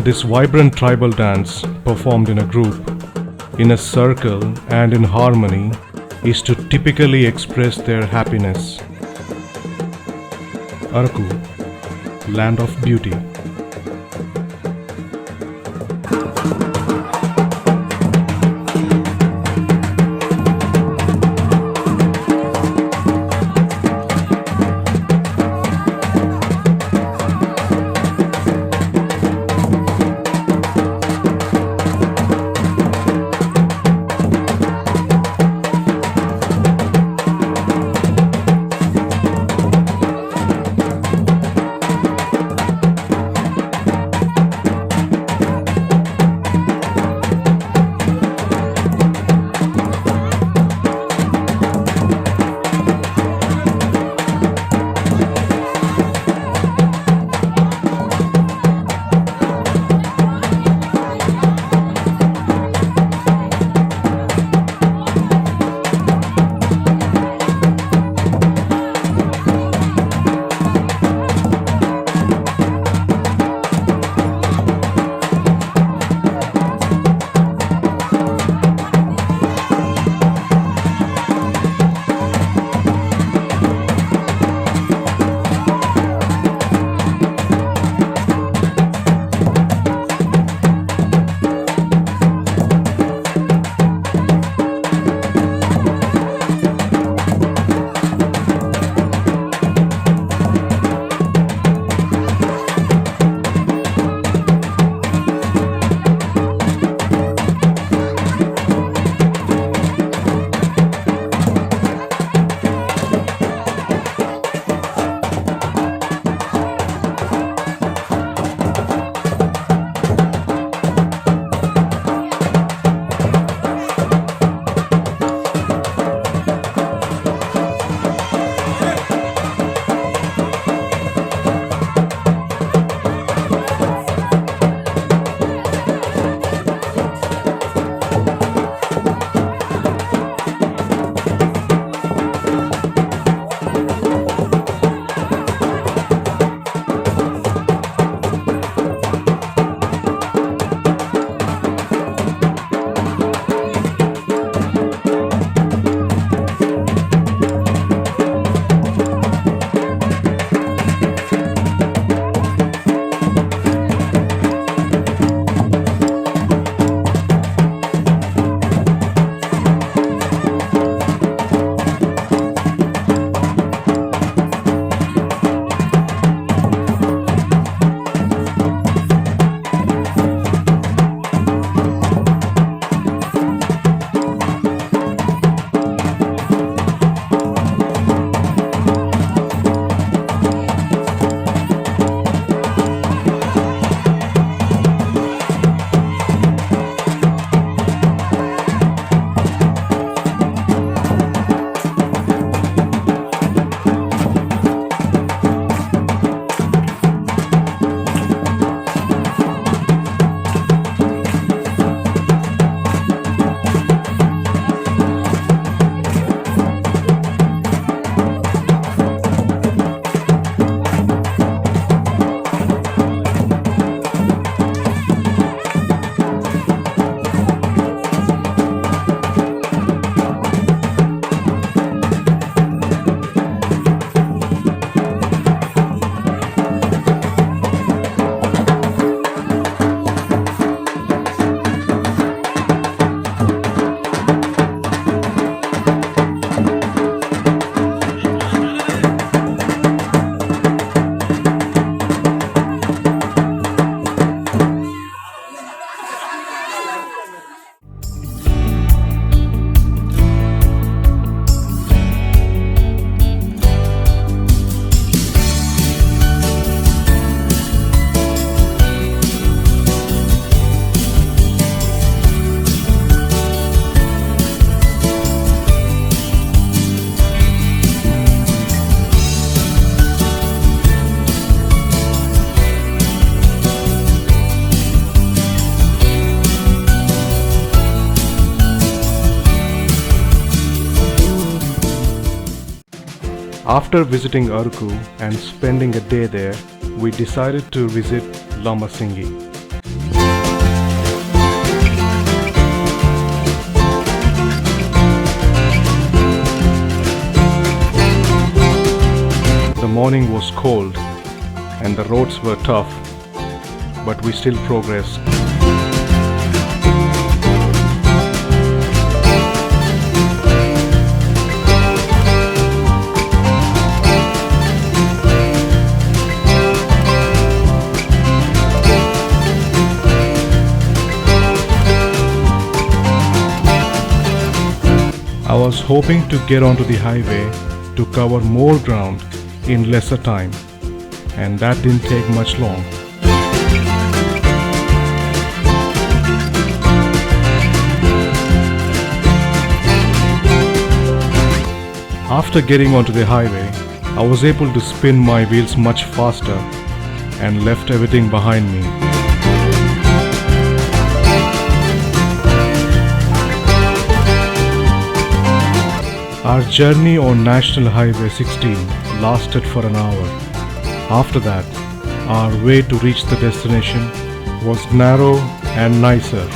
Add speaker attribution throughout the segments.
Speaker 1: This vibrant tribal dance, performed in a group, in a circle and in harmony, is to typically express their happiness. Araku, land of beauty. After visiting Araku and spending a day there, we decided to visit Lambasinghi. morning was cold and the roads were tough, but we still progressed. I was hoping to get onto the highway to cover more ground in lesser time, and that didn't take much long. After getting onto the highway, I was able to spin my wheels much faster and left everything behind me. Our journey on National Highway 16 lasted for an hour. After that, our way to reach the destination was narrow and nicer.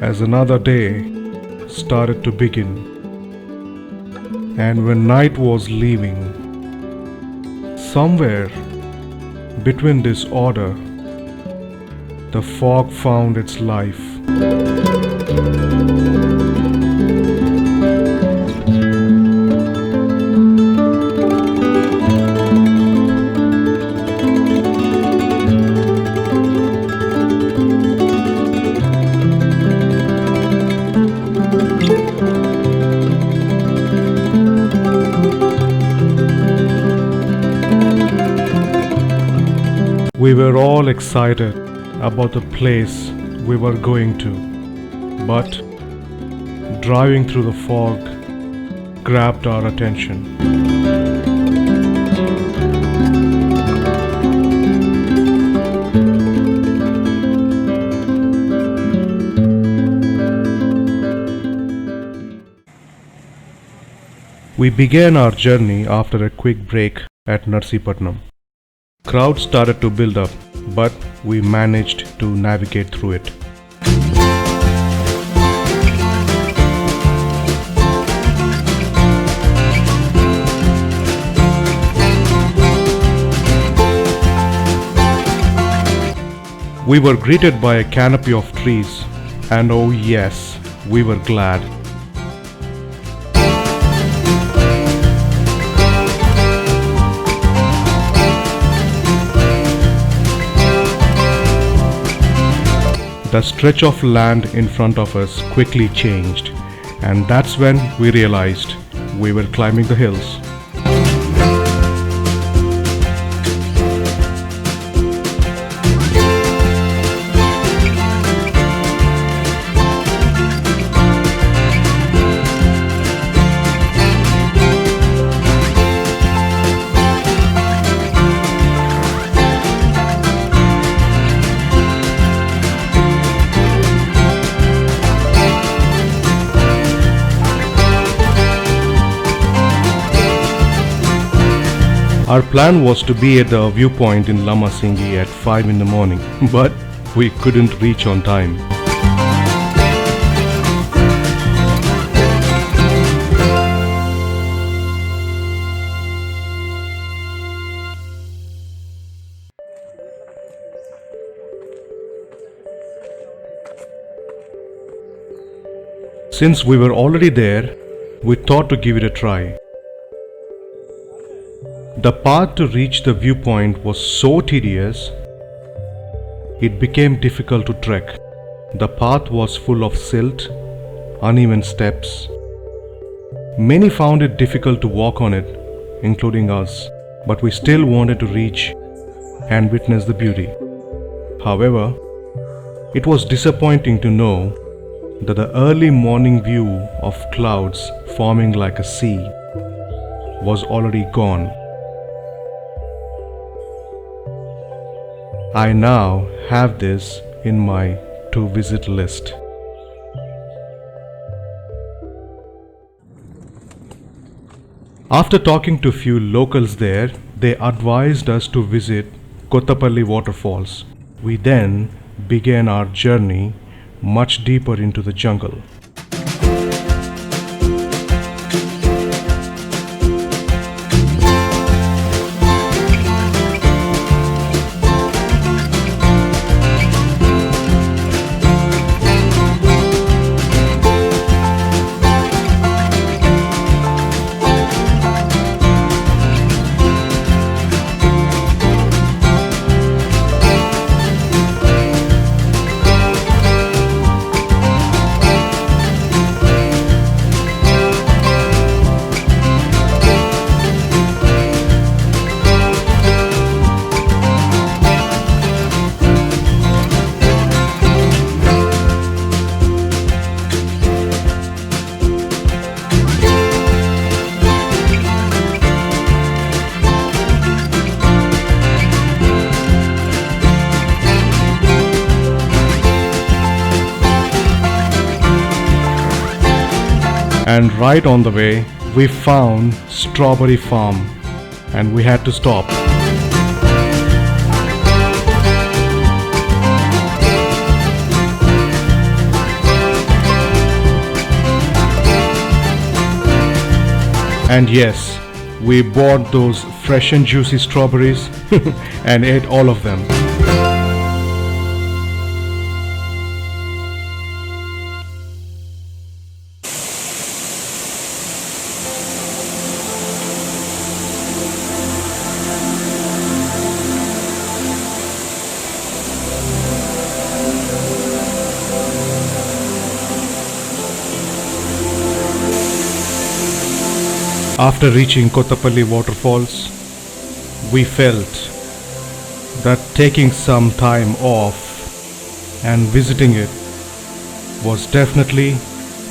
Speaker 1: As another day started to begin, and when night was leaving, somewhere between this order, the fog found its life. We were all excited about the place we were going to, but driving through the fog grabbed our attention. We began our journey after a quick break at Narsipatnam. Crowds started to build up, but we managed to navigate through it. We were greeted by a canopy of trees, and oh yes, we were glad. The stretch of land in front of us quickly changed, and that's when we realized we were climbing the hills. Our plan was to be at the viewpoint in Lambasinghi at 5 in the morning, but we couldn't reach on time. Since we were already there, we thought to give it a try. The path to reach the viewpoint was so tedious, it became difficult to trek. The path was full of silt, uneven steps. Many found it difficult to walk on it, including us, but we still wanted to reach and witness the beauty. However, it was disappointing to know that the early morning view of clouds forming like a sea was already gone, I now have this in my to visit list. After talking to few locals there, they advised us to visit Kothapalli Waterfalls. We then began our journey much deeper into the jungle. And right on the way, we found strawberry farm and we had to stop. And yes, we bought those fresh and juicy strawberries and ate all of them. After reaching Kothapalli Waterfalls, we felt that taking some time off and visiting it was definitely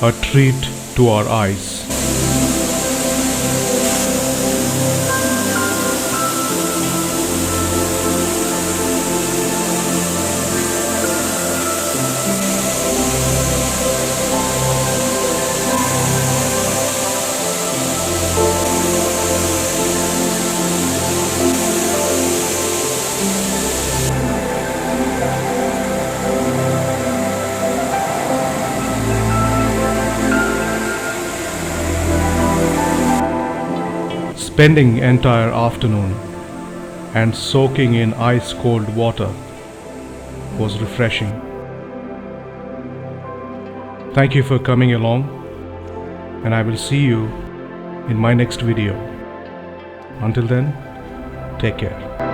Speaker 1: a treat to our eyes. Spending entire afternoon and soaking in ice cold water was refreshing. Thank you for coming along, and I will see you in my next video. Until then, take care.